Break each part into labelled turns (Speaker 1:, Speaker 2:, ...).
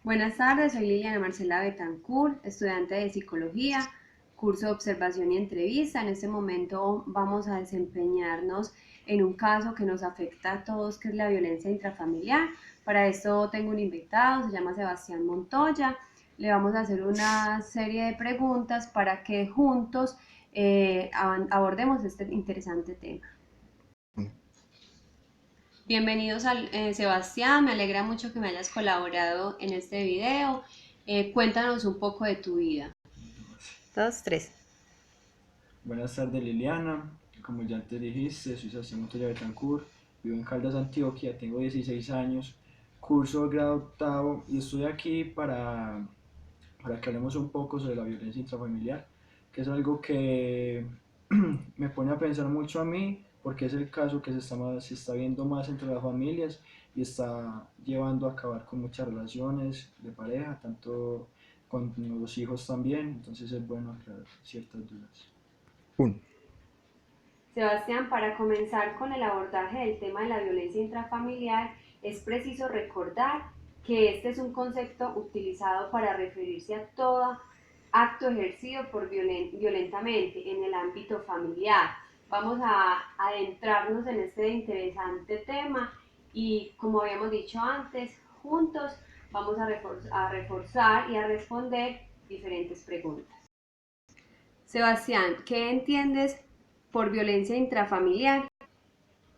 Speaker 1: Buenas tardes, soy Liliana Marcela Betancourt, estudiante de Psicología, curso de Observación y Entrevista. En este momento vamos a desempeñarnos en un caso que nos afecta a todos, que es la violencia intrafamiliar. Para esto tengo un invitado, se llama Sebastián Montoya. Le vamos a hacer una serie de preguntas para que juntos abordemos este interesante tema. Bienvenidos al Sebastián, me alegra mucho que me hayas colaborado en este video. Cuéntanos un poco de tu vida. Dos, tres.
Speaker 2: Buenas tardes Liliana, como ya antes dijiste, soy Sebastián Montoya Betancourt, vivo en Caldas, Antioquia, tengo 16 años, curso el grado octavo y estoy aquí para que hablemos un poco sobre la violencia intrafamiliar, que es algo que me pone a pensar mucho a mí, porque es el caso que se está viendo más entre las familias y está llevando a acabar con muchas relaciones de pareja, tanto con los hijos también, entonces es bueno aclarar ciertas dudas.
Speaker 1: Sebastián, para comenzar con el abordaje del tema de la violencia intrafamiliar, es preciso recordar que este es un concepto utilizado para referirse a todo acto ejercido violentamente en el ámbito familiar. Vamos a adentrarnos en este interesante tema y, como habíamos dicho antes, juntos vamos a reforzar y a responder diferentes preguntas. Sebastián, ¿qué entiendes por violencia intrafamiliar?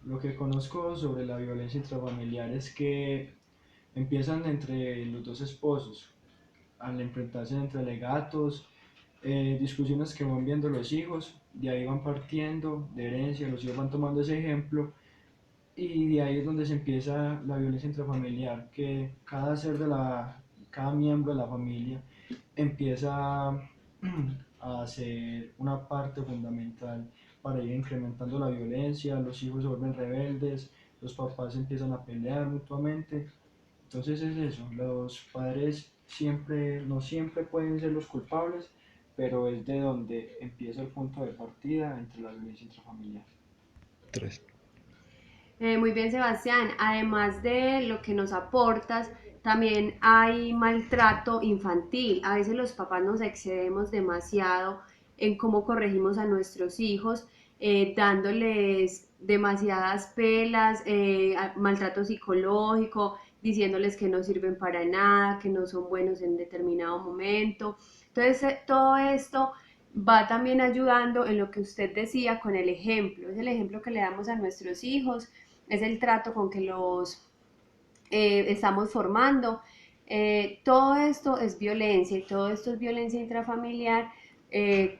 Speaker 2: Lo que conozco sobre la violencia intrafamiliar es que empiezan entre los dos esposos, al enfrentarse entre alegatos, discusiones que van viendo los hijos, de ahí van partiendo de herencia, los hijos van tomando ese ejemplo y de ahí es donde se empieza la violencia intrafamiliar, que cada miembro de la familia empieza a ser una parte fundamental para ir incrementando la violencia, los hijos se vuelven rebeldes, los papás empiezan a pelear mutuamente. Entonces es eso, los padres no siempre pueden ser los culpables, pero es de donde empieza el punto de partida entre la violencia intrafamiliar.
Speaker 3: Tres.
Speaker 1: Muy bien, Sebastián. Además de lo que nos aportas, también hay maltrato infantil. A veces los papás nos excedemos demasiado en cómo corregimos a nuestros hijos, dándoles demasiadas pelas, maltrato psicológico, diciéndoles que no sirven para nada, que no son buenos en determinado momento. Entonces, todo esto va también ayudando en lo que usted decía con el ejemplo. Es el ejemplo que le damos a nuestros hijos, es el trato con que los estamos formando. Todo esto es violencia y todo esto es violencia intrafamiliar.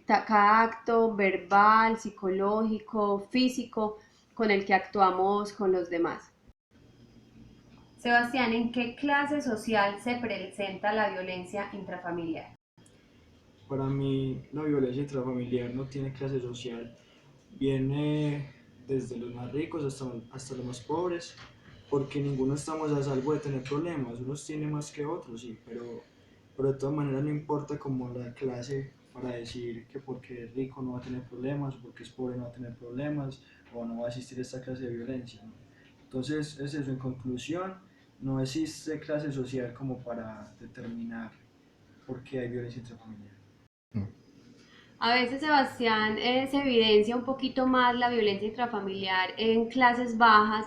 Speaker 1: Cada acto verbal, psicológico, físico con el que actuamos con los demás. Sebastián, ¿en qué clase social se presenta la violencia intrafamiliar?
Speaker 2: Para mí la violencia intrafamiliar no tiene clase social, viene desde los más ricos hasta los más pobres, porque ninguno estamos a salvo de tener problemas, unos tienen más que otros, sí, pero de todas maneras no importa como la clase para decir que porque es rico no va a tener problemas, o porque es pobre no va a tener problemas, o no va a existir esta clase de violencia, ¿no? Entonces es eso, en conclusión, no existe clase social como para determinar por qué hay violencia intrafamiliar.
Speaker 1: A veces, Sebastián, se evidencia un poquito más la violencia intrafamiliar en clases bajas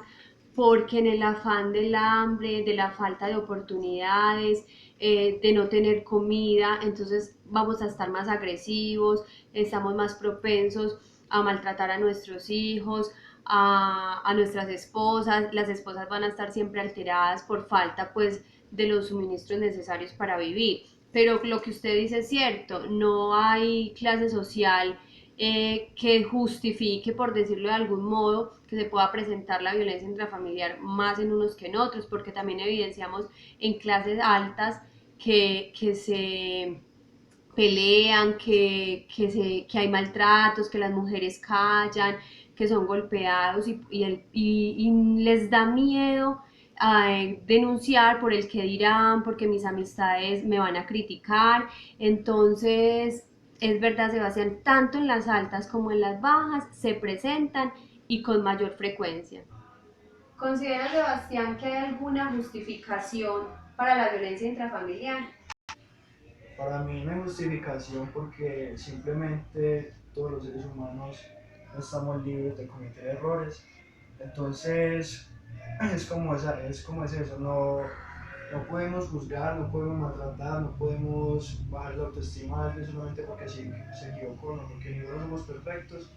Speaker 1: porque en el afán del hambre, de la falta de oportunidades, de no tener comida, entonces vamos a estar más agresivos, estamos más propensos a maltratar a nuestros hijos, a nuestras esposas. Las esposas van a estar siempre alteradas por falta pues de los suministros necesarios para vivir. Pero lo que usted dice es cierto, no hay clase social que justifique, por decirlo de algún modo, que se pueda presentar la violencia intrafamiliar más en unos que en otros, porque también evidenciamos en clases altas que se pelean, que hay maltratos, que las mujeres callan, que son golpeados y les da miedo a denunciar por el que dirán, porque mis amistades me van a criticar. Entonces, es verdad, Sebastián, tanto en las altas como en las bajas se presentan y con mayor frecuencia. ¿Considera, Sebastián, que hay alguna justificación para la violencia intrafamiliar?
Speaker 2: Para mí no hay justificación porque simplemente todos los seres humanos no estamos libres de cometer errores. Entonces es como es eso, no podemos juzgar, no podemos maltratar, no podemos bajar la autoestima a alguien solamente porque se equivocó, no, porque ninguno somos perfectos.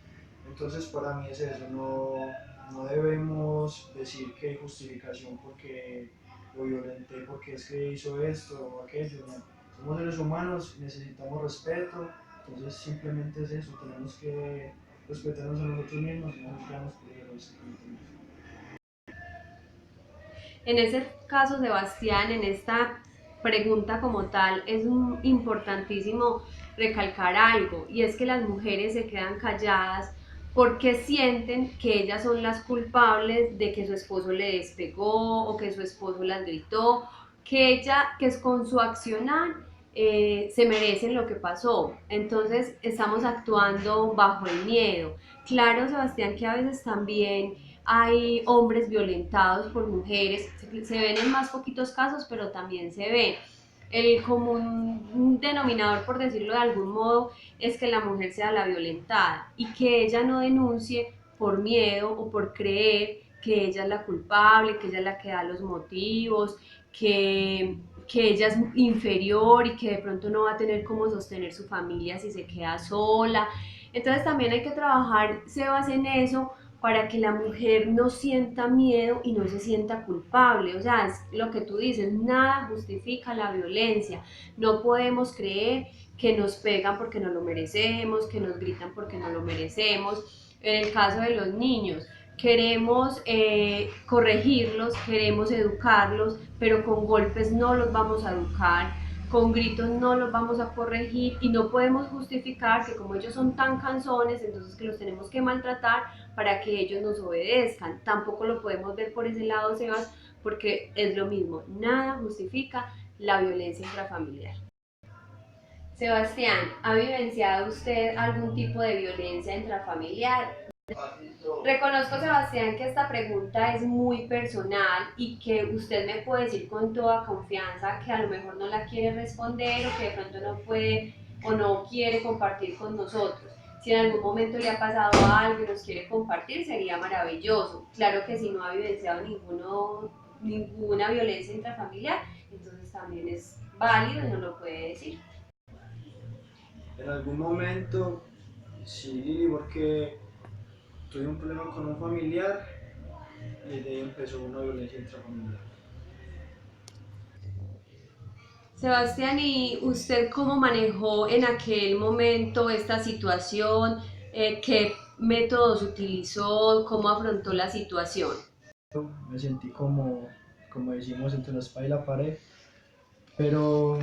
Speaker 2: Entonces para mí es eso, no debemos decir que hay justificación porque lo violenté, porque es que hizo esto o aquello, no. Somos seres humanos, necesitamos respeto, entonces simplemente es eso, tenemos que respetarnos a nosotros mismos y no juzgarnos por los errores que cometemos.
Speaker 1: En ese caso, Sebastián, en esta pregunta como tal, es importantísimo recalcar algo, y es que las mujeres se quedan calladas porque sienten que ellas son las culpables de que su esposo le despegó o que su esposo las gritó, que es con su accionar se merecen lo que pasó. Entonces estamos actuando bajo el miedo. Claro, Sebastián, que a veces también hay hombres violentados por mujeres, se ven en más poquitos casos, pero también se ve. El común denominador, por decirlo de algún modo, es que la mujer sea la violentada y que ella no denuncie por miedo o por creer que ella es la culpable, que ella es la que da los motivos, que ella es inferior y que de pronto no va a tener cómo sostener su familia si se queda sola. Entonces también hay que trabajar, Sebas, en eso para que la mujer no sienta miedo y no se sienta culpable. O sea, es lo que tú dices, nada justifica la violencia. No podemos creer que nos pegan porque no lo merecemos, que nos gritan porque no lo merecemos. En el caso de los niños, queremos corregirlos, queremos educarlos, pero con golpes no los vamos a educar, con gritos no los vamos a corregir y no podemos justificar que como ellos son tan cansones, entonces que los tenemos que maltratar para que ellos nos obedezcan. Tampoco lo podemos ver por ese lado, Sebas, porque es lo mismo, nada justifica la violencia intrafamiliar. Sebastián, ¿ha vivenciado usted algún tipo de violencia intrafamiliar? Reconozco, Sebastián, que esta pregunta es muy personal y que usted me puede decir con toda confianza que a lo mejor no la quiere responder o que de pronto no puede o no quiere compartir con nosotros. Si en algún momento le ha pasado algo y nos quiere compartir, sería maravilloso. Claro que si no ha vivenciado ninguna violencia intrafamiliar, entonces también es válido y no lo puede decir.
Speaker 2: En algún momento, sí, Lili, porque tuve un problema con un familiar y de ahí empezó una violencia intrafamiliar.
Speaker 1: Sebastián, ¿y usted cómo manejó en aquel momento esta situación? ¿Qué métodos utilizó? ¿Cómo afrontó la situación?
Speaker 2: Me sentí como decimos, entre la espada y la pared, pero,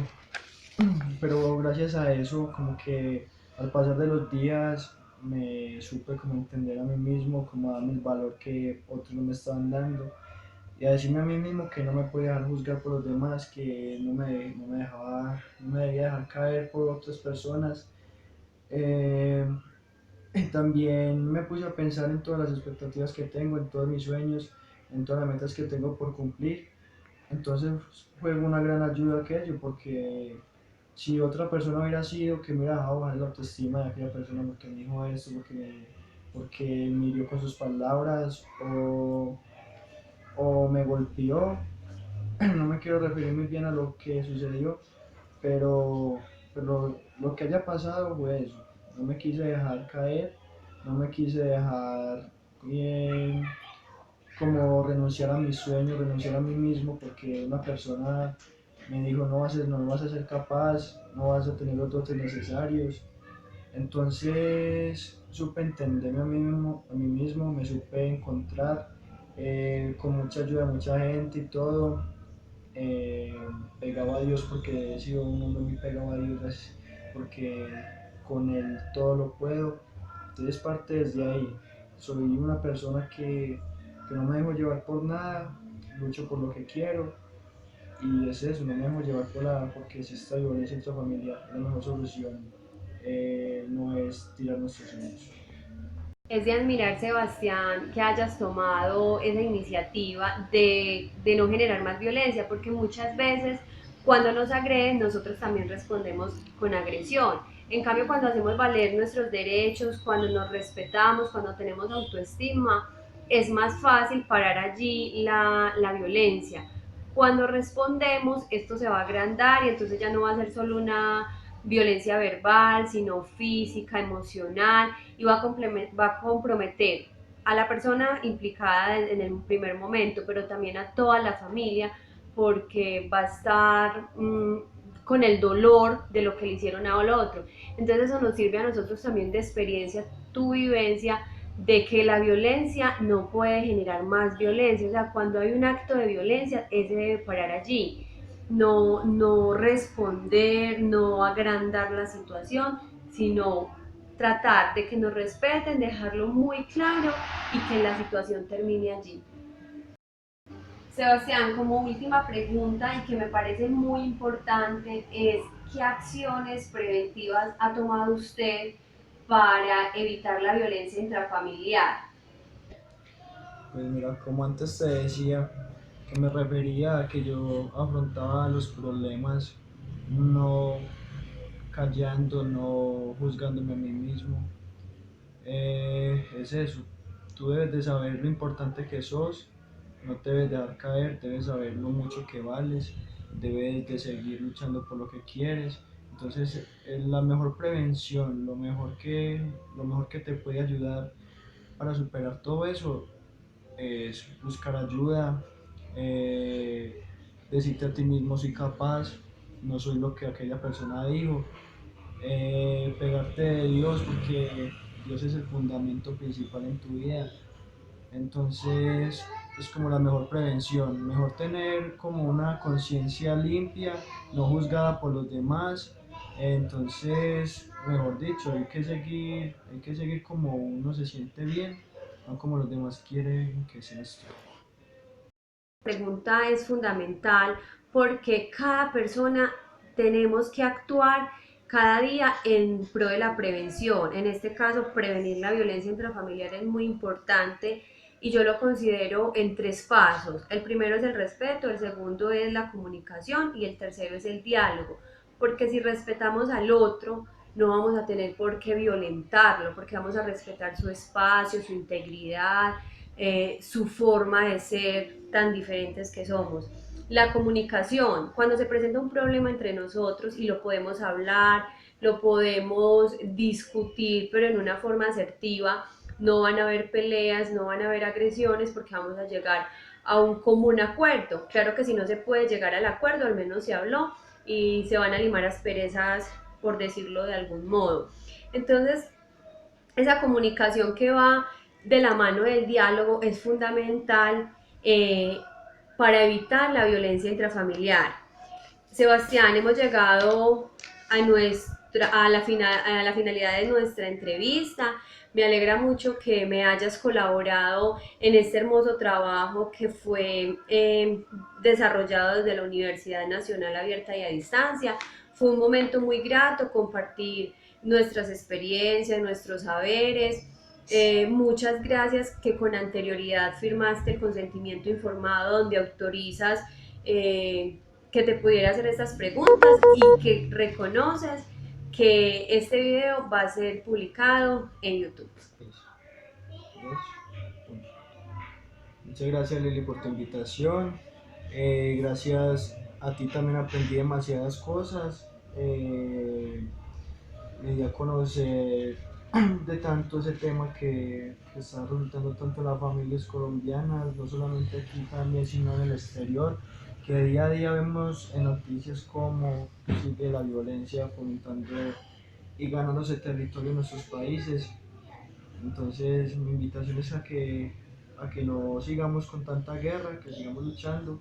Speaker 2: pero gracias a eso, como que al pasar de los días me supe como entender a mí mismo, como darme el valor que otros no me estaban dando y a decirme a mí mismo que no me podía dejar juzgar por los demás, que no me debía dejar caer por otras personas. Eh, y también me puse a pensar en todas las expectativas que tengo, en todos mis sueños, en todas las metas que tengo por cumplir. Entonces fue una gran ayuda aquello, porque si otra persona hubiera sido que me hubiera dejado bajar la autoestima de aquella persona porque me dijo esto, porque me hirió con sus palabras o me golpeó, no me quiero referir muy bien a lo que sucedió, pero, pero lo que haya pasado fue eso. No me quise dejar caer, no me quise dejar eh, como renunciar a mis sueños, renunciar a mí mismo, porque una persona me dijo no vas a ser capaz, no vas a tener los dotes necesarios. Entonces supe entenderme a mí mismo, me supe encontrar con mucha ayuda de mucha gente y todo. eh, Pegaba a Dios porque he sido un hombre muy pegado a Dios, porque con Él todo lo puedo. Entonces parte desde ahí. Soy una persona que no me dejo llevar por nada, lucho por lo que quiero y es eso, no me dejo llevar porque si esta violencia intrafamiliar, la mejor solución no es tirar nuestros sueños.
Speaker 1: Es de admirar, Sebastián, que hayas tomado esa iniciativa de no generar más violencia, porque muchas veces cuando nos agreden, nosotros también respondemos con agresión. En cambio, cuando hacemos valer nuestros derechos, cuando nos respetamos, cuando tenemos autoestima, es más fácil parar allí la violencia. Cuando respondemos, esto se va a agrandar y entonces ya no va a ser solo una violencia verbal, sino física, emocional, y va a comprometer a la persona implicada en el primer momento, pero también a toda la familia, porque va a estar con el dolor de lo que le hicieron a lo otro. Entonces eso nos sirve a nosotros también de experiencia, tu vivencia, de que la violencia no puede generar más violencia. O sea, cuando hay un acto de violencia, ese debe parar allí. No responder, no agrandar la situación, sino tratar de que nos respeten, dejarlo muy claro y que la situación termine allí. Sebastián, como última pregunta y que me parece muy importante es, ¿qué acciones preventivas ha tomado usted para evitar la violencia intrafamiliar?
Speaker 2: Pues mira, como antes te decía, que me refería a que yo afrontaba los problemas no callando, no juzgándome a mí mismo. Es eso, tú debes de saber lo importante que sos, no te debes dejar caer, debes saber lo mucho que vales, debes de seguir luchando por lo que quieres. Entonces, la mejor prevención, lo mejor que te puede ayudar para superar todo eso es buscar ayuda, eh, decirte a ti mismo soy capaz, no soy lo que aquella persona dijo, pegarte de Dios porque Dios es el fundamento principal en tu vida. Entonces es como la mejor prevención, mejor tener como una conciencia limpia, no juzgada por los demás. Entonces, mejor dicho, hay que seguir como uno se siente bien, no como los demás quieren que seas tú.
Speaker 1: Pregunta es fundamental porque cada persona tenemos que actuar cada día en pro de la prevención. En este caso, prevenir la violencia intrafamiliar es muy importante y yo lo considero en tres pasos. El primero es el respeto, el segundo es la comunicación y el tercero es el diálogo. Porque si respetamos al otro, no vamos a tener por qué violentarlo, porque vamos a respetar su espacio, su integridad, su forma de ser tan diferentes que somos. La comunicación, cuando se presenta un problema entre nosotros y lo podemos hablar, lo podemos discutir, pero en una forma asertiva, no van a haber peleas, no van a haber agresiones porque vamos a llegar a un común acuerdo. Claro que si no se puede llegar al acuerdo, al menos se habló y se van a limar asperezas, por decirlo de algún modo. Entonces, esa comunicación que va de la mano del diálogo es fundamental para evitar la violencia intrafamiliar. Sebastián, hemos llegado a la finalidad de nuestra entrevista. Me alegra mucho que me hayas colaborado en este hermoso trabajo que fue desarrollado desde la Universidad Nacional Abierta y a Distancia. Fue un momento muy grato compartir nuestras experiencias, nuestros saberes. Muchas gracias que con anterioridad firmaste el consentimiento informado donde autorizas que te pudiera hacer estas preguntas y que reconoces que este video va a ser publicado en YouTube.
Speaker 2: Dos, uno. Muchas gracias Lili por tu invitación. Gracias a ti también aprendí demasiadas cosas. Me di a conocer de tanto ese tema que está resultando tanto en las familias colombianas, no solamente aquí también, sino en el exterior, que día a día vemos en noticias cómo sigue la violencia fomentando y ganándose territorio en nuestros países. Entonces mi invitación es a que no sigamos con tanta guerra, que sigamos luchando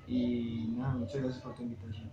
Speaker 2: y nada, muchas gracias por tu invitación.